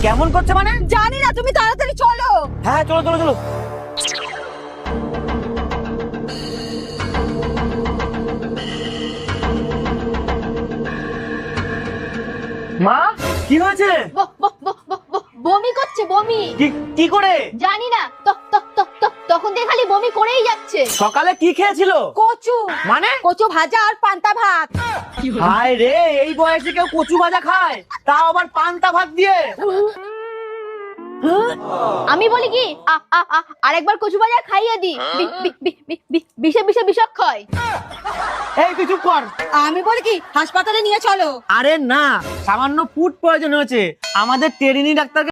কেমন করছে মানে? জানি না, তুমি তাড়াতাড়ি চলো। হ্যাঁ চলো চলো চলো। মা কি হয়েছে? বমি করছে, বমি। কি করে? জানি না, তখন দিয়ে খালি বমি করেই যাচ্ছে। সকালে কি খেয়েছিল? কচু। মানে? কচু ভাজা আর পান্তা ভাত। হায় রে, এই বয়সে কেউ কচু ভাজা খায়, তাও আবার পান্তা ভাত দিয়ে? আমি বলি কি, আরেকবার কচু ভাজা খাইয়ে দি, বিষে বিষে বিষক্ষয়। এই তুই চুপ কর। আমি বলি কি, হাসপাতালে নিয়ে চলো। আরে না, সামান্য ফুড পয়জন হয়েছে, আমাদের টেরিনি ডাক্তারকে